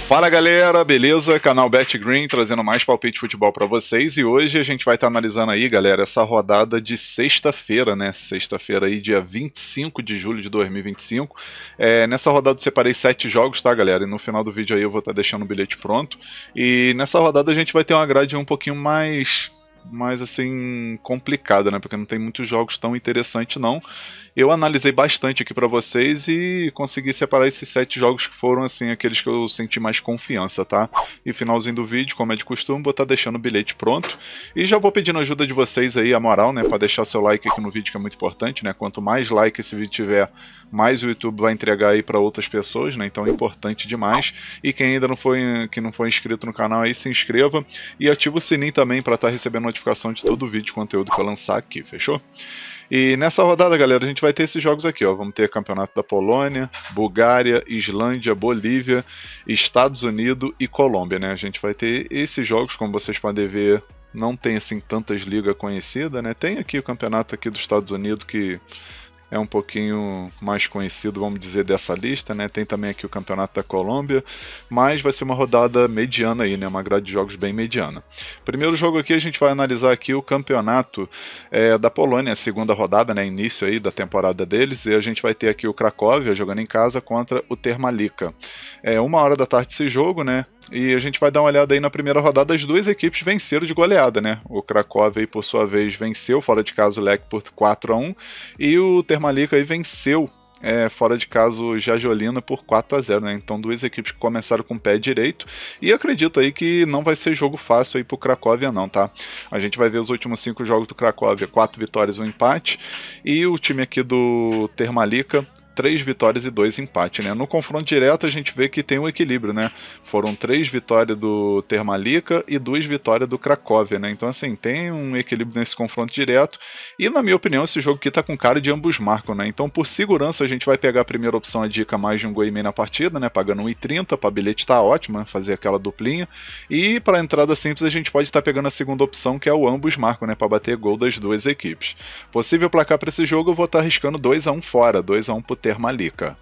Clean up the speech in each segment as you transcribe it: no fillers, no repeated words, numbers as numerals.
Fala galera, beleza? Canal Bet Green trazendo mais palpite de futebol para vocês, e hoje a gente vai estar analisando aí, galera, essa rodada de sexta-feira, né? Sexta-feira aí, dia 25 de julho de 2025. Nessa rodada eu separei 7 jogos, tá, galera? E no final do vídeo aí eu vou estar deixando o bilhete pronto. E nessa rodada a gente vai ter uma grade um pouquinho mais assim, complicada, né? Porque não tem muitos jogos tão interessantes, não. Eu analisei bastante aqui pra vocês e consegui separar esses 7 jogos que foram, assim, aqueles que eu senti mais confiança, tá? E finalzinho do vídeo, como é de costume, vou estar deixando o bilhete pronto. E já vou pedindo ajuda de vocês aí, a moral, né? Pra deixar seu like aqui no vídeo, que é muito importante, né? Quanto mais like esse vídeo tiver, mais o YouTube vai entregar aí pra outras pessoas, né? Então é importante demais. E quem ainda não foi inscrito no canal aí, se inscreva. E ativa o sininho também pra estar recebendo notificação de todo o vídeo, conteúdo que eu lançar aqui, fechou? E nessa rodada, galera, a gente vai ter esses jogos aqui, ó. Vamos ter Campeonato da Polônia, Bulgária, Islândia, Bolívia, Estados Unidos e Colômbia, né? A gente vai ter esses jogos, como vocês podem ver, não tem assim tantas ligas conhecidas, né? Tem aqui o campeonato aqui dos Estados Unidos que é um pouquinho mais conhecido, vamos dizer, dessa lista, né? Tem também aqui o Campeonato da Colômbia, mas vai ser uma rodada mediana aí, né? Uma grade de jogos bem mediana. Primeiro jogo aqui a gente vai analisar aqui o Campeonato da Polônia, a segunda rodada, né? Início aí da temporada deles, e a gente vai ter aqui o Cracóvia jogando em casa contra o Termalika. 1h da tarde esse jogo, né? E a gente vai dar uma olhada aí na primeira rodada, as duas equipes venceram de goleada, né? O Cracóvia aí, por sua vez, venceu fora de casa o Lech por 4-1, e o Termalika aí venceu fora de casa o Jajolina por 4-0, né? Então duas equipes que começaram com o pé direito, e acredito aí que não vai ser jogo fácil aí pro Cracóvia não, tá? A gente vai ver os últimos 5 jogos do Cracóvia, 4 vitórias e 1 empate, e o time aqui do Termalika 3 vitórias e 2 empates, né? No confronto direto a gente vê que tem um equilíbrio, né? Foram 3 vitórias do Termalika e 2 vitórias do Cracóvia, né? Então assim, tem um equilíbrio nesse confronto direto, e na minha opinião esse jogo aqui tá com cara de ambos marcam, né? Então por segurança a gente vai pegar a primeira opção, a dica mais de um gol e meio na partida, né? Pagando 1,30, para bilhete tá ótimo, né? Fazer aquela duplinha, e para entrada simples a gente pode estar pegando a segunda opção, que é o ambos marcam, né? Para bater gol das duas equipes. Possível placar para esse jogo eu vou estar arriscando 2-1 fora, 2-1 pro Termalika.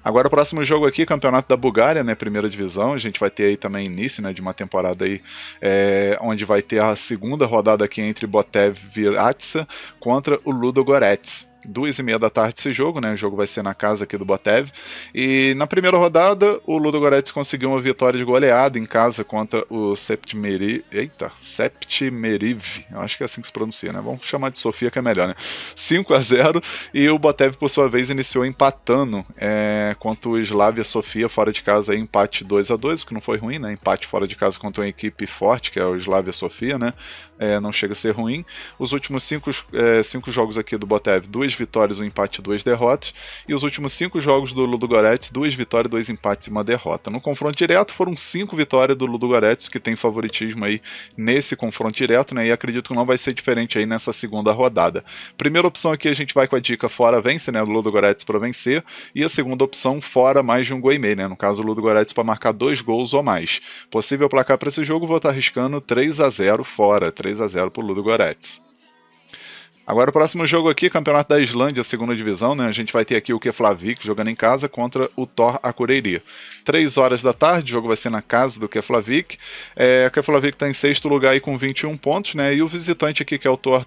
Agora o próximo jogo aqui, Campeonato da Bulgária, né, primeira divisão, a gente vai ter aí também início, né, de uma temporada aí, onde vai ter a segunda rodada aqui entre Botev Viratsa contra o Ludogorets. 2h30 da tarde esse jogo, né? O jogo vai ser na casa aqui do Botev. E na primeira rodada, o Ludogorets conseguiu uma vitória de goleada em casa contra o Septimeriv. Eu acho que é assim que se pronuncia, né? Vamos chamar de Sofia, que é melhor, né? 5-0. E o Botev, por sua vez, iniciou empatando contra o Slavia Sofia fora de casa, aí, empate 2-2, o que não foi ruim, né? Empate fora de casa contra uma equipe forte, que é o Slavia Sofia, né? Não chega a ser ruim. Os últimos 5 jogos aqui do Botev, 2 vitórias, 1 empate e 2 derrotas. E os últimos 5 jogos do Ludogorets, 2 vitórias, 2 empates e 1 derrota. No confronto direto foram 5 vitórias do Ludogorets, que tem favoritismo aí nesse confronto direto, né? E acredito que não vai ser diferente aí nessa segunda rodada. Primeira opção aqui a gente vai com a dica fora vence, né? Do Ludogorets para vencer. E a segunda opção fora mais de um gol e meio, né? No caso o Ludogorets para marcar 2 gols ou mais. Possível placar para esse jogo, vou estar arriscando 3-0 fora, 3-0 para o Ludogorets. Agora o próximo jogo aqui, Campeonato da Islândia, segunda divisão, né? A gente vai ter aqui o Keflavik jogando em casa contra o Thor Akureyri. 3h da tarde, o jogo vai ser na casa do Keflavik. O Keflavik está em 6º lugar aí com 21 pontos, né? E o visitante aqui, que é o Thor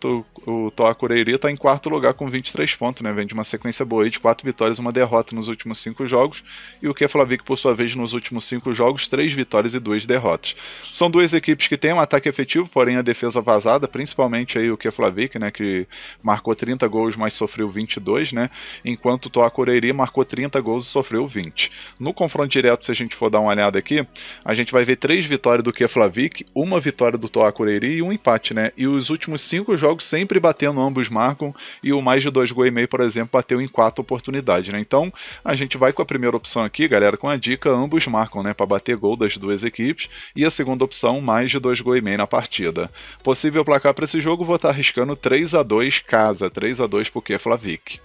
Akureyri, está em 4º lugar com 23 pontos, né? Vem de uma sequência boa aí de 4 vitórias e 1 derrota nos últimos 5 jogos. E o Keflavik, por sua vez, nos últimos 5 jogos, 3 vitórias e 2 derrotas. São duas equipes que têm um ataque efetivo, porém a defesa vazada, principalmente aí o Keflavik, né? Que marcou 30 gols, mas sofreu 22, né? Enquanto o Thor Akureyri marcou 30 gols e sofreu 20. No confronto direto, se a gente for dar uma olhada aqui, a gente vai ver 3 vitórias do Keflavik, 1 vitória do Thor Akureyri e 1 empate, né? E os últimos 5 jogos sempre batendo, ambos marcam, e o mais de 2 gols e meio, por exemplo, bateu em 4 oportunidades, né? Então, a gente vai com a primeira opção aqui, galera, com a dica ambos marcam, né? Para bater gol das duas equipes, e a segunda opção, mais de 2 gols e meio na partida. Possível placar para esse jogo, vou estar arriscando 3-2 casa, 3-2 pro Keflavik.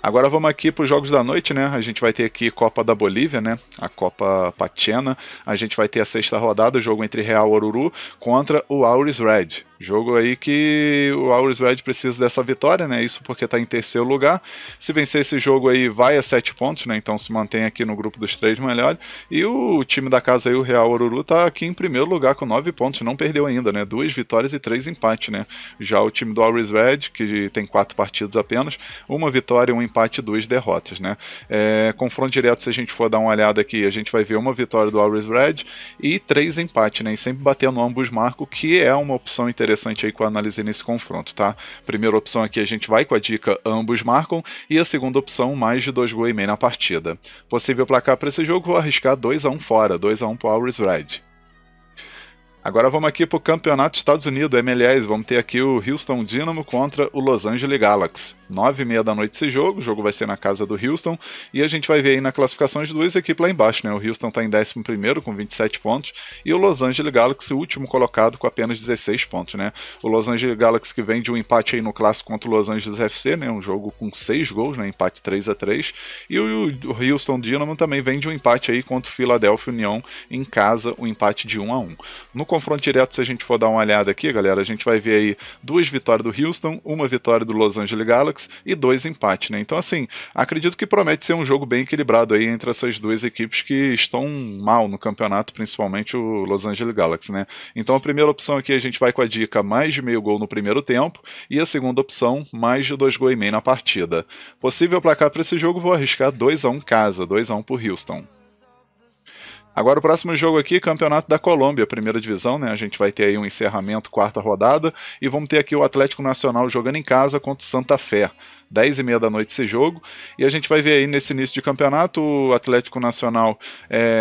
Agora vamos aqui para os jogos da noite, né? A gente vai ter aqui Copa da Bolívia, né? A Copa Pachena. A gente vai ter a sexta rodada, o jogo entre Real Oruro contra o Always Red. Jogo aí que o Always Red precisa dessa vitória, né? Isso porque está em terceiro lugar. Se vencer esse jogo aí, vai a 7 pontos, né? Então se mantém aqui no grupo dos 3 melhores. E o time da casa aí, o Real Oruro, está aqui em primeiro lugar com 9 pontos. Não perdeu ainda, né? 2 vitórias e 3 empates, né? Já o time do Always Red, que tem 4 partidos apenas, uma vitória, um empate e 2 derrotas, né? Confronto direto, se a gente for dar uma olhada aqui, a gente vai ver uma vitória do Always Red e 3 empates, né? E sempre batendo ambos marcos, que é uma opção interessante aí que eu analisei nesse confronto, tá? Primeira opção aqui, a gente vai com a dica ambos marcam, e a segunda opção, mais de 2 gols e meio na partida. Possível placar para esse jogo, vou arriscar 2-1 fora, 2-1 para o Always Red. Agora vamos aqui para o Campeonato dos Estados Unidos, MLS. Vamos ter aqui o Houston Dynamo contra o Los Angeles Galaxy. 9h30 da noite esse jogo, o jogo vai ser na casa do Houston, e a gente vai ver aí na classificação as duas equipes lá embaixo, né? O Houston está em 11º com 27 pontos, e o Los Angeles Galaxy, o último colocado, com apenas 16 pontos, né? O Los Angeles Galaxy que vem de um empate aí no clássico contra o Los Angeles FC, né? Um jogo com 6 gols, né? Empate 3-3, e o Houston Dynamo também vem de um empate aí contra o Philadelphia Union em casa, um empate de 1-1. No confronto direto, se a gente for dar uma olhada aqui, galera, a gente vai ver aí 2 vitórias do Houston, uma vitória do Los Angeles Galaxy e 2 empates, né? Então, assim, acredito que promete ser um jogo bem equilibrado aí entre essas duas equipes que estão mal no campeonato, principalmente o Los Angeles Galaxy, né? Então, a primeira opção aqui a gente vai com a dica mais de meio gol no primeiro tempo, e a segunda opção, mais de 2 gols e meio na partida. Possível placar para esse jogo, vou arriscar 2-1 casa, 2-1 por Houston. Agora o próximo jogo aqui, Campeonato da Colômbia, primeira divisão, né? A gente vai ter aí um encerramento, quarta rodada, e vamos ter aqui o Atlético Nacional jogando em casa contra o Santa Fé. 10h30 da noite esse jogo, e a gente vai ver aí nesse início de campeonato o Atlético Nacional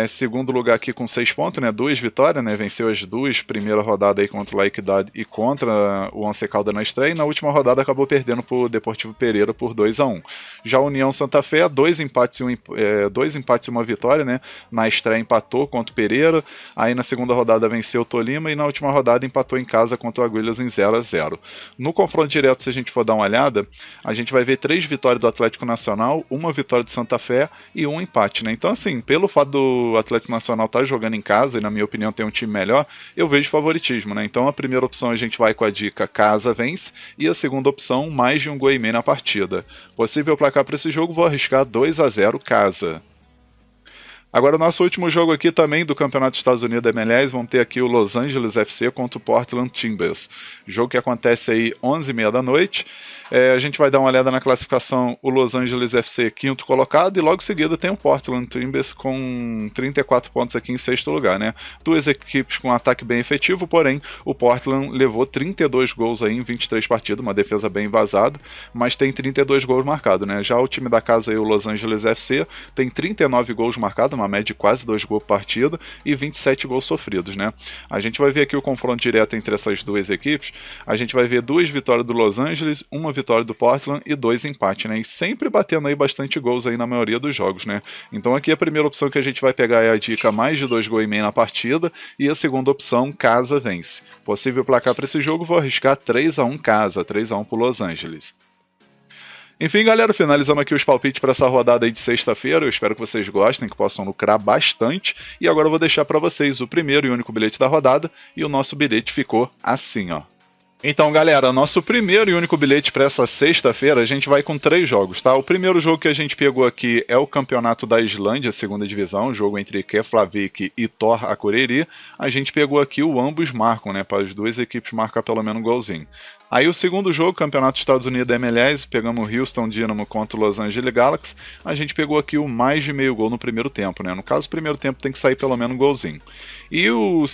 segundo lugar aqui com 6 pontos, né, 2 vitórias, né, venceu as 2 primeiras rodadas aí contra o La Equidad e contra o Once Caldas na estreia, e na última rodada acabou perdendo para o Deportivo Pereira por 2-1. Já a União Santa Fé, 2 empates e uma vitória, né, na estreia empatou contra o Pereira, aí na segunda rodada venceu o Tolima, e na última rodada empatou em casa contra o Águilas em 0-0. No confronto direto, se a gente for dar uma olhada, a gente vai ver 3 vitórias do Atlético Nacional, uma vitória do Santa Fé e um empate, né? Então, assim, pelo fato do Atlético Nacional estar jogando em casa e, na minha opinião, ter um time melhor, eu vejo favoritismo, né? Então, a primeira opção a gente vai com a dica casa vence, e a segunda opção, mais de 1 gol e meio na partida. Possível placar para esse jogo, vou arriscar 2-0 casa. Agora, o nosso último jogo aqui também do Campeonato dos Estados Unidos da MLS, vamos ter aqui o Los Angeles FC contra o Portland Timbers. Jogo que acontece aí 11h30 da noite. A gente vai dar uma olhada na classificação, o Los Angeles FC quinto colocado, e logo em seguida tem o Portland Timbers com 34 pontos aqui em sexto lugar, né? Duas equipes com um ataque bem efetivo, porém o Portland levou 32 gols aí em 23 partidas, uma defesa bem vazada, mas tem 32 gols marcados, né? Já o time da casa aí, o Los Angeles FC, tem 39 gols marcados, uma média de quase 2 gols por partida, e 27 gols sofridos, né? A gente vai ver aqui o confronto direto entre essas duas equipes, a gente vai ver 2 vitórias do Los Angeles, uma vitória do Portland e 2 empates, né? E sempre batendo aí bastante gols aí na maioria dos jogos, né? Então aqui a primeira opção que a gente vai pegar é a dica mais de 2 gols e meio na partida, e a segunda opção, casa vence. Possível placar para esse jogo, vou arriscar 3-1 casa, 3-1 pro Los Angeles. Enfim, galera, finalizamos aqui os palpites para essa rodada aí de sexta-feira. Eu espero que vocês gostem, que possam lucrar bastante. E agora eu vou deixar para vocês o primeiro e único bilhete da rodada, e o nosso bilhete ficou assim, ó. Então, galera, nosso primeiro e único bilhete para essa sexta-feira, a gente vai com 3 jogos, tá? O primeiro jogo que a gente pegou aqui é o Campeonato da Islândia, segunda divisão, jogo entre Keflavik e Thor Akureyri. A gente pegou aqui o ambos marcam, né? Para as duas equipes marcar pelo menos um golzinho. Aí o segundo jogo, Campeonato dos Estados Unidos da MLS, pegamos o Houston Dynamo contra o Los Angeles Galaxy. A gente pegou aqui o mais de meio gol no primeiro tempo, né? No caso, o primeiro tempo tem que sair pelo menos um golzinho. E o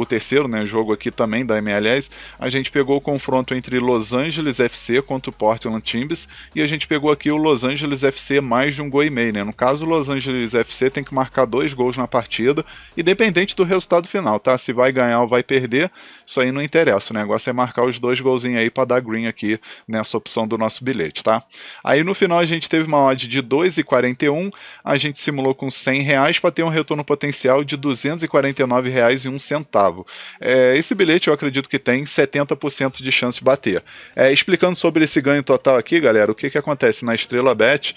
terceiro, né, jogo aqui também da MLS, a gente pegou o confronto entre Los Angeles FC contra o Portland Timbers, e a gente pegou aqui o Los Angeles FC mais de 1 gol e meio, né? No caso, o Los Angeles FC tem que marcar 2 gols na partida, independente do resultado final, tá? Se vai ganhar ou vai perder, isso aí não interessa, o negócio é marcar os 2 golzinhos aí para dar green aqui nessa opção do nosso bilhete, tá? Aí no final a gente teve uma odd de 2,41, a gente simulou com R$100 para ter um retorno potencial de R$249,01. Esse bilhete eu acredito que tem 70% 3% de chance de bater. Explicando sobre esse ganho total aqui, galera, o que acontece na Estrela Bet,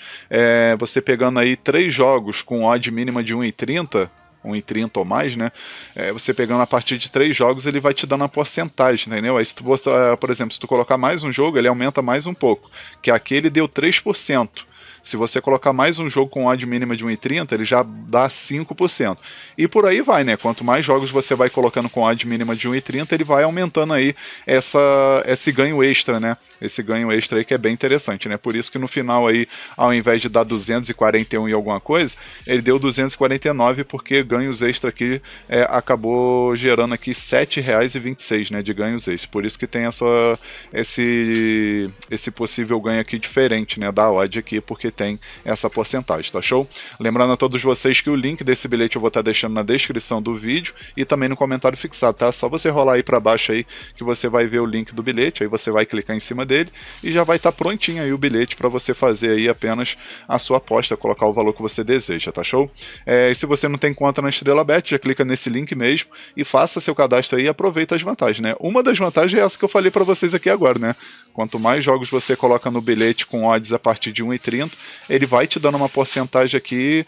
você pegando aí 3 jogos com odd mínima de 1,30, 1,30 ou mais, né? Você pegando a partir de 3 jogos, ele vai te dando a porcentagem, entendeu? Aí se tu botar, por exemplo, se tu colocar mais um jogo, ele aumenta mais um pouco, que aqui ele deu 3%. Se você colocar mais um jogo com odd mínima de 1,30, ele já dá 5%. E por aí vai, né? Quanto mais jogos você vai colocando com odd mínima de 1,30, ele vai aumentando aí esse ganho extra, né? Esse ganho extra aí que é bem interessante, né? Por isso que no final aí, ao invés de dar 241 e alguma coisa, ele deu 249, porque ganhos extra aqui acabou gerando aqui R$ 7,26, né? De ganhos extra. Por isso que tem esse possível ganho aqui diferente, né? Da odd aqui, porque tem essa porcentagem, tá show? Lembrando a todos vocês que o link desse bilhete eu vou estar deixando na descrição do vídeo e também no comentário fixado, tá? Só você rolar aí para baixo aí que você vai ver o link do bilhete, aí você vai clicar em cima dele e já vai estar prontinho aí o bilhete para você fazer aí apenas a sua aposta, colocar o valor que você deseja, tá show? E se você não tem conta na Estrela Bet, já clica nesse link mesmo e faça seu cadastro aí e aproveita as vantagens, né? Uma das vantagens é essa que eu falei para vocês aqui agora, né? Quanto mais jogos você coloca no bilhete com odds a partir de 1,30, ele vai te dando uma porcentagem aqui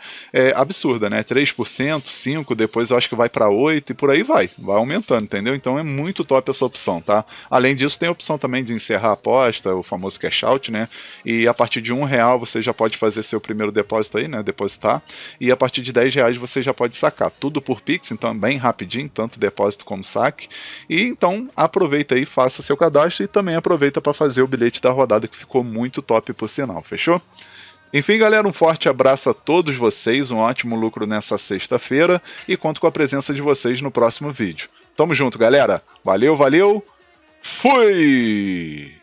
absurda, né? 3%, 5%, depois eu acho que vai para 8% e por aí vai aumentando, entendeu? Então é muito top essa opção, tá? Além disso, tem a opção também de encerrar a aposta, o famoso cash out, né? E a partir de R$1 você já pode fazer seu primeiro depósito aí, né? Depositar. E a partir de R$10 você já pode sacar. Tudo por Pix, então é bem rapidinho, tanto depósito como saque. E então aproveita aí, faça seu cadastro e também aproveita para fazer o bilhete da rodada que ficou muito top por sinal, fechou? Enfim, galera, um forte abraço a todos vocês, um ótimo lucro nessa sexta-feira e conto com a presença de vocês no próximo vídeo. Tamo junto, galera. Valeu, valeu. Fui!